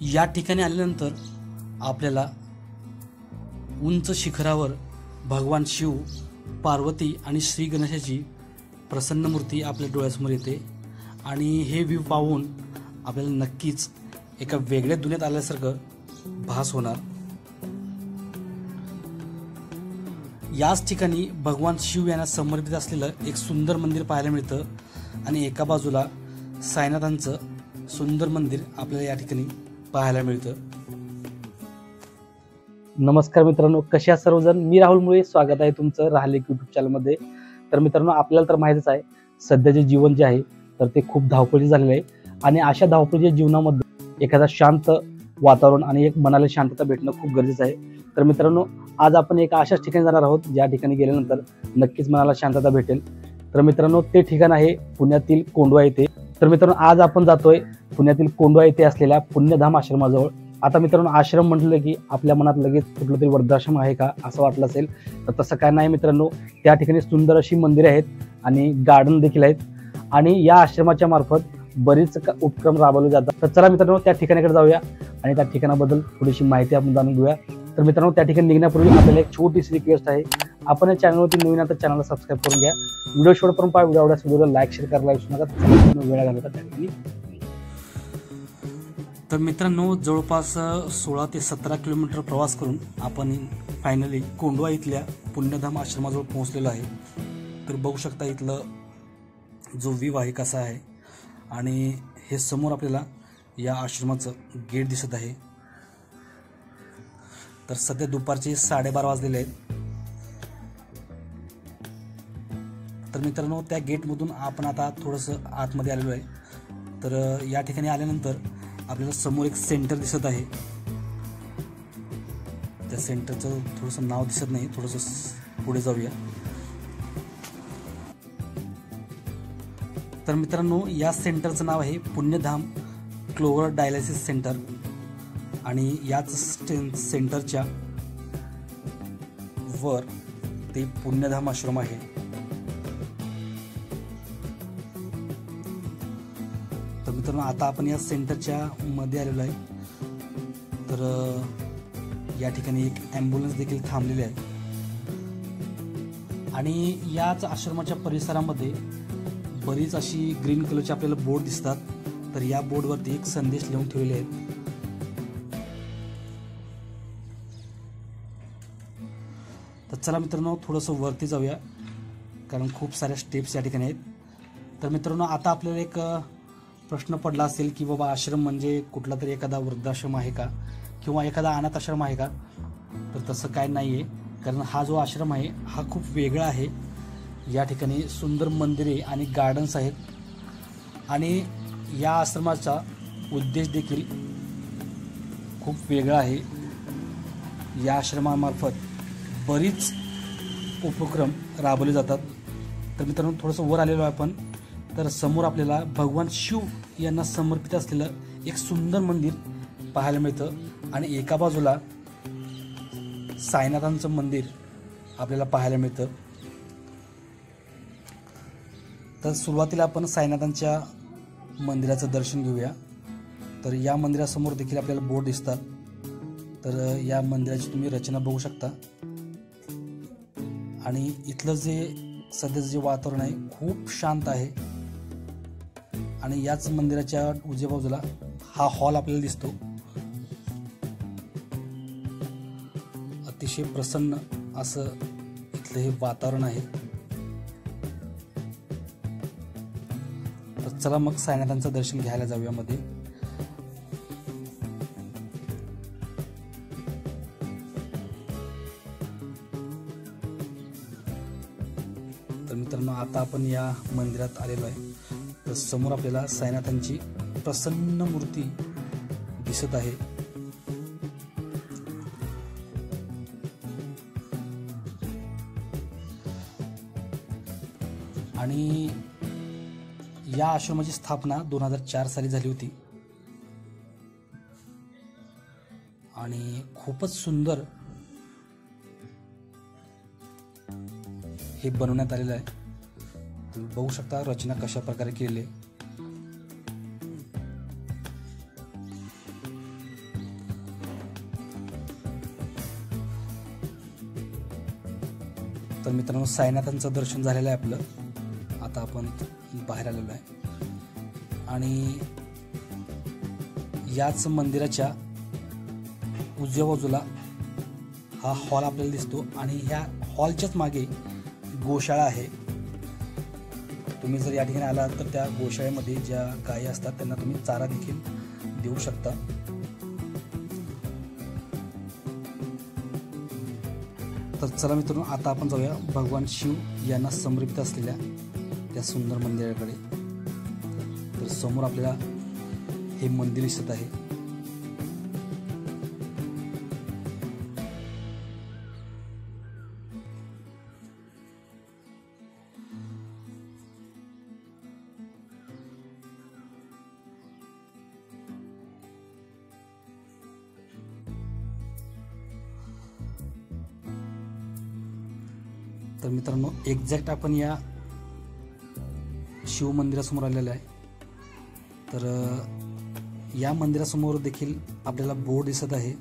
या ठिकाणी आल्यानंतर आपल्याला उंच शिखरावर भगवान शिव, पार्वती आणि श्री गणेशाची प्रसन्न मूर्ती आपल्या डोळ्यासमोर येते आणि हे व्ह्यू पाहून आपल्याला नक्कीच एका वेगळ्या दुनियेत आल्यासारखं भास होणार। याच ठिकाणी भगवान शिव यांना समर्पित असलेलं एक सुंदर मंदिर पाहायला मिळतं आणि एका बाजूला साईनाथांचं सुंदर मंदिर आपल्याला या ठिकाणी पाहायला मिळतं। नमस्कार मित्रांनो, कशा सर्वजण। मी राहुल मुळे, स्वागत आहे तुमचं राहले यूट्यूब चॅनलमध्ये। तर मित्रांनो, आपल्याला तर माहितीच आहे सध्याचे जीवन जे आहे तर ते खूप धावपळीचं झालेलं आहे आणि अशा धावपळीच्या जीवनामध्ये एखादा शांत वातावरण आणि एक मनाला शांतता भेटणं खूप गरजेचं आहे। तर मित्रांनो, आज आपण एका अशाच ठिकाणी जाणार आहोत ज्या ठिकाणी गेल्यानंतर नक्कीच मनाला शांतता भेटेल। तर मित्रांनो, ते ठिकाण आहे पुण्यातील कोंढवा येथे। तर मित्रांनो, आज आपण जातोय पुण्यातील कोंढवा येथे असलेल्या पुण्यधाम आश्रमाजवळ। आता मित्रांनो, आश्रम म्हटलं की आपल्या मनात लगेच कुठलं तरी वृद्धाश्रम आहे का असं वाटलं असेल, तर तसं काय नाही मित्रांनो। त्या ठिकाणी सुंदर अशी मंदिरे आहेत आणि गार्डन देखील आहेत आणि या आश्रमाच्या मार्फत बरेच उपक्रम राबवले जातात। तर चला मित्रांनो, त्या ठिकाणाकडे जाऊया आणि त्या ठिकाणाबद्दल थोडीशी माहिती आपण जाणून घेऊया। तर मित्रांनो, त्या ठिकाणी निघण्यापूर्वी आपल्याला एक छोटीशी रिक्वेस्ट आहे, आपण या चॅनलवरती नवीन आता चॅनलला सबस्क्राईब करून घ्या। व्हिडिओ शेवटपर्यंत पहा। व्हिडिओ आवडल्यास व्हिडिओला लाईक शेअर करायला विसरू नका। वेळा घालवता त्या ठिकाणी। तर मित्रांनो, जवळपास 16 ते 17 किलोमीटर प्रवास करून आपण फायनली कोंढवा इथल्या पुण्यधाम आश्रमाजवळ पोहोचलेलो आहे। तर बघू शकता इथलं जो व्ह्यू आहे कसा आहे आणि हे समोर आपल्याला या आश्रमाचं गेट दिसत आहे। तर सध्या दुपारचे 12:30 वाजलेले आहेत। तर मित्रांनो, त्या गेटमधून आपण आता थोडंसं आतमध्ये आलेलो आहे। तर या ठिकाणी आल्यानंतर आपल्याला समोर एक सेंटर दिसत आहे। त्या सेंटरचं थोडंसं नाव दिसत नाही, थोडंसं पुढे जाऊया। तर मित्रांनो, या सेंटरचं नाव आहे पुण्यधाम क्लोवर डायलिसिस सेंटर आणि याच सेंटरच्या वर ते पुण्यधाम आश्रम आहे। तर मित्रांनो, आता आपण या सेंटरच्या मध्ये आलेलो आहे। तर या ठिकाणी एक ॲम्ब्युलन्स देखील थांबलेली आहे आणि याच आश्रमाच्या परिसरामध्ये बरीच अशी ग्रीन कलरची आपल्याला बोर्ड दिसतात। तर या बोर्डवरती एक संदेश लिहून ठेवलेले आहेत। तर चला मित्रांनो, थोडंसं वरती जाऊया कारण खूप साऱ्या स्टेप्स या ठिकाणी आहेत। तर मित्रांनो, आता आपल्याला एक प्रश्न पडला असेल की बाबा आश्रम म्हणजे कुठला तरी एखादा वृद्धाश्रम आहे का किंवा एखादा अनाथ आश्रम आहे का? तर तसं काय नाही आहे, कारण हा जो आश्रम आहे हा खूप वेगळा आहे। या ठिकाणी सुंदर मंदिरे आणि गार्डन्स आहेत आणि या आश्रमाचा उद्देश देखील खूप वेगळा आहे। या आश्रमामार्फत बरीच उपक्रम राबवले जातात। तर मित्रांनो, थोडंसं वर आलेलो आहे आपण। तर समोर आपल्याला भगवान शिव यांना समर्पित असलेलं एक सुंदर मंदिर पाहायला मिळतं आणि एका बाजूला साईनाथांचं मंदिर आपल्याला पाहायला मिळतं। तर सुरुवातीला आपण साईनाथांच्या मंदिराचं दर्शन घेऊया। तर या मंदिरासमोर देखील आपल्याला बोर्ड दिसतात। तर या मंदिराची तुम्ही रचना बघू शकता आणि इथलं जे सध्याचं जे वातावरण आहे खूप शांत आहे आणि याच मंदिराच्या उजव्या बाजूला हा हॉल आपल्याला दिसतो। अतिशय प्रसन्न असं इथलं हे वातावरण आहे। तर चला मग साईनाथांचं दर्शन घ्यायला जाऊया मध्ये। तर मित्रांनो, आता आपण या मंदिरात आलेलो आहे। तर समोर आपल्याला साईनाथांची प्रसन्न मूर्ती दिसत आहे आणि या आश्रमाची स्थापना 2004 साली झाली होती आणि खूपच सुंदर हे बनवण्यात आलेलं आहे। तुम्ही बघू शकता रचना कशा प्रकारे केली आहे। तर मित्रांनो साईनाथांचं दर्शन झालेलं आहे आपलं. आता आपण बाहेर आलेलो आहे आणि याच मंदिराच्या उजव्या बाजूला हा हॉल आपल्याला दिसतो आणि ह्या हॉलच्याच मागे गोशाळा आहे. तुम्ही जर या ठिकाणी आलात तर त्या गोशाळेमध्ये ज्या गायी असतात त्यांना तुम्ही चारा देखील देऊ शकता. तर चला मित्रांनो, आता आपण जाऊया भगवान शिव यांना समर्पित असलेल्या त्या सुंदर मंदिराकडे. तर समोर आपल्याला हे मंदिर दिसत आहे. तर मित्रांनो एक्झॅक्ट आपण या शिव मंदिरासमोर आलेलं आहे. तर या मंदिरासमोर देखील आपल्याला बोर्ड दिसत आहे.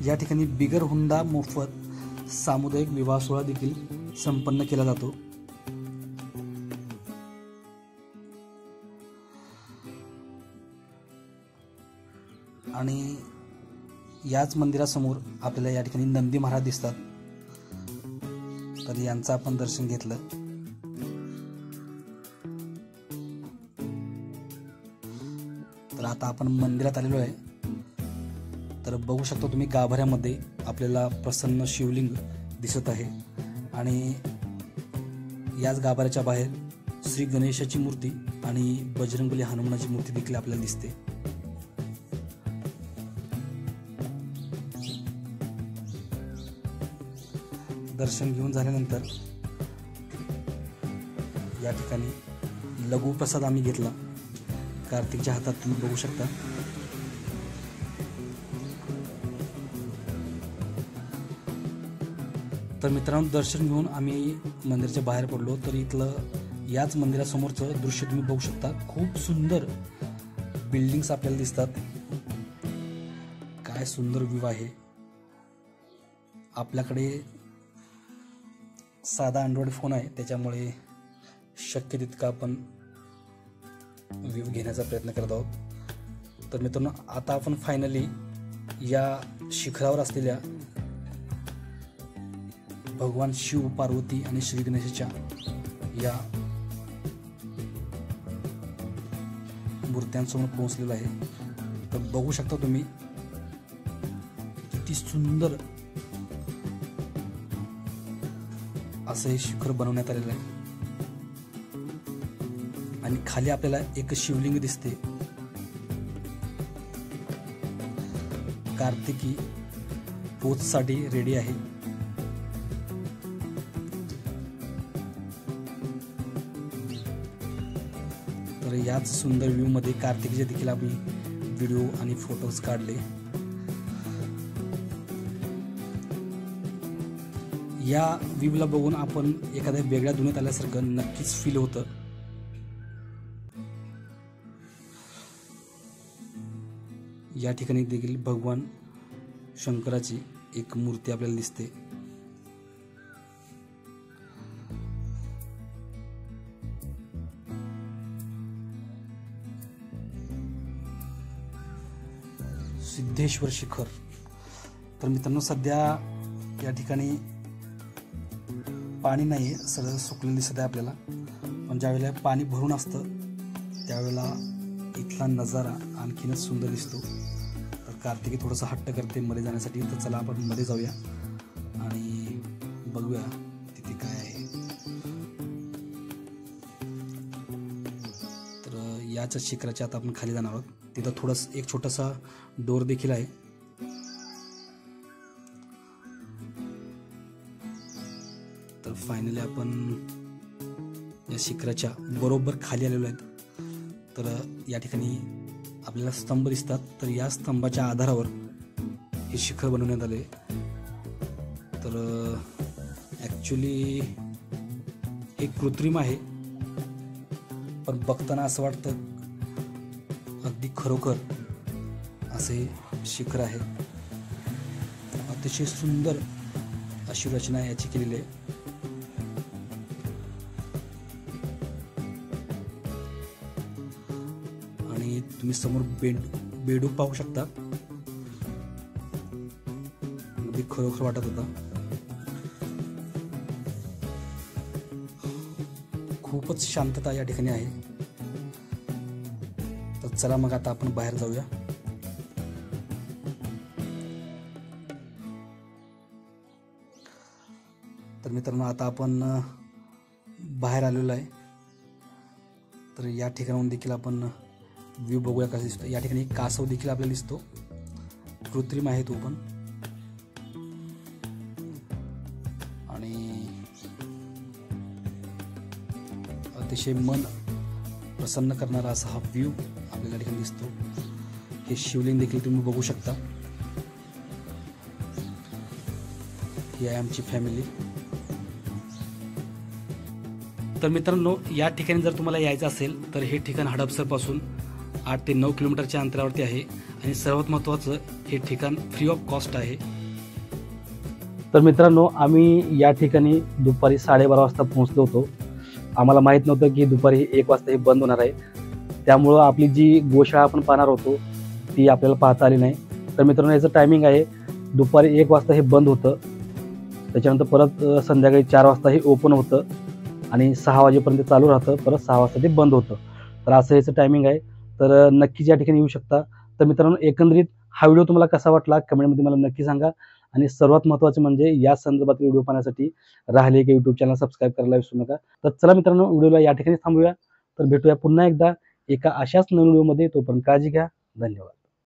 या ठिकाणी बिगर हुंडा मोफत सामुदायिक विवाह सोहळा देखील संपन्न केला जातो. आणि याच मंदिरासमोर आपल्याला या ठिकाणी नंदी महाराज दिसतात. तर यांचं आपण दर्शन घेतलं. तर आता आपण मंदिरात आलेलो आहे. तर बघू शकता तुम्ही गाभाऱ्यामध्ये आपल्याला प्रसन्न शिवलिंग दिसत आहे आणि याच गाभाऱ्याच्या बाहेर श्री गणेशाची मूर्ती आणि बजरंगबली हनुमानाची मूर्ती देखील आपल्याला दिसते. दर्शन घेऊन झाल्यानंतर या ठिकाणी लघु प्रसाद आम्ही घेतला. कार्तिकच्या हातात तुम्ही बघू शकता. तर मित्रांनो दर्शन घेऊन आम्ही मंदिराच्या बाहेर पडलो. तर इथलं याच मंदिरासमोरचं दृश्य तुम्ही बघू शकता. खूप सुंदर बिल्डिंग्स आपल्याला दिसतात. काय सुंदर व्ह्यू आहे. आपल्याकडे साधा अँड्रॉइड फोन आहे त्याच्यामुळे शक्य तितका आपण व्ह्यू घेण्याचा प्रयत्न करत आहोत. तर मित्रांनो आता आपण फायनली या शिखरावर असलेल्या भगवान शिव, पार्वती आणि श्री गणेशाच्या या मूर्त्यांसमोर पोहोचलेलो आहे. तर बघू शकता तुम्ही किती सुंदर असं हे शिखर बनवण्यात आलेलं आहे. आणि खाली आपल्याला एक शिवलिंग दिसते. कार्तिकी पोचसाठी रेडी आहे. तर याच सुंदर व्ह्यू मध्ये कार्तिकीचे देखील आम्ही व्हिडिओ आणि फोटोज काढले. या व्ह्यूला बघून आपण एखाद्या वेगळ्या दुनियेत आल्यासारखं नक्कीच फील होतं. या ठिकाणी देखील भगवान शंकराची एक मूर्ती आपल्याला दिसते. सिद्धेश्वर शिखर. तर मित्रांनो सध्या या ठिकाणी पाणी नाही आहे, सगळं सुकलेलं दिसत आहे आपल्याला. पण ज्यावेळेला पाणी भरून असतं त्यावेळेला इथला नजारा आणखीनच सुंदर दिसतो. तर कार्तिकी थोडंसं हट्ट करते मध्ये जाण्यासाठी. तर चला आपण मध्ये जाऊया आणि बघूया तिथे काय आहे. तर याच शिखराच्या आता आपण खाली जाणार आहोत. तिथं थोडंसं एक छोटासा डोर देखील आहे. तर फायनली आपण या शिखराच्या बरोबर खाली आलेलो आहेत. तर या ठिकाणी आपल्याला स्तंभ दिसतात. तर या स्तंभाच्या आधारावर हे शिखर बनवण्यात आले. तर ॲक्च्युली हे कृत्रिम आहे. पण बघताना असं वाटतं अगदी खरोखर असे शिखर आहे. अतिशय सुंदर अशी रचना याची केलेली आहे. आणि तुम्ही समोर बेडूक पाहू शकता. अगदी खरोखर वाटत होता. खूपच शांतता या ठिकाणी आहे. तर चला मग आता आपण बाहेर जाऊया. तर मित्रांनो, आता आपण बाहेर आलेलो आहे. तर या ठिकाणाहून देखील आपण व्ह्यू बघूया कसा दिसतो. या ठिकाणी कासव देखील आपल्याला दिसतो. कृत्रिम आहे तो पण. आणि अतिशय मन प्रसन्न करणारा असा हा व्ह्यू आपल्याला या ठिकाणी दिसतो. हे शिवलिंग देखील तुम्ही बघू शकता. ही आहे आमची फॅमिली. तर मित्रांनो, या ठिकाणी जर तुम्हाला यायचं असेल तर हे ठिकाण हडपसरपासून 8 ते 9 किलोमीटरच्या अंतरावरती आहे. आणि सर्वात महत्त्वाचं, हे ठिकाण फ्री ऑफ कॉस्ट आहे. तर मित्रांनो, आम्ही या ठिकाणी दुपारी 12:30 वाजता पोहोचलो होतो. आम्हाला माहीत नव्हतं की दुपारी 1 वाजता हे बंद होणार आहे. त्यामुळं आपली जी गोशाळा आपण पाहणार होतो ती आपल्याला पाहता आली नाही. तर मित्रांनो, याचं टायमिंग आहे दुपारी 1 वाजता हे बंद होतं. त्याच्यानंतर परत संध्याकाळी 4 वाजता हे ओपन होतं आणि 6 वाजेपर्यंत चालू राहतं. परत 6 वाजता ते बंद होतं. तर असं याचं टायमिंग आहे. तर नक्कीच या ठिकाणी येऊ शकता. तर मित्रांनो, एकंदरीत हा व्हिडिओ तुम्हाला कसा वाटला कमेंटमध्ये मला नक्की सांगा. आणि सर्वात महत्त्वाचं म्हणजे या संदर्भातील व्हिडिओ पाहण्यासाठी राहिले एक यूट्यूब चॅनल सबस्क्राईब करायला विसरू नका. तर चला मित्रांनो, व्हिडिओला या ठिकाणी थांबूया. तर भेटूया पुन्हा एकदा एका अशाच नवीन व्हिडिओमध्ये. तोपर्यंत काळजी घ्या. धन्यवाद.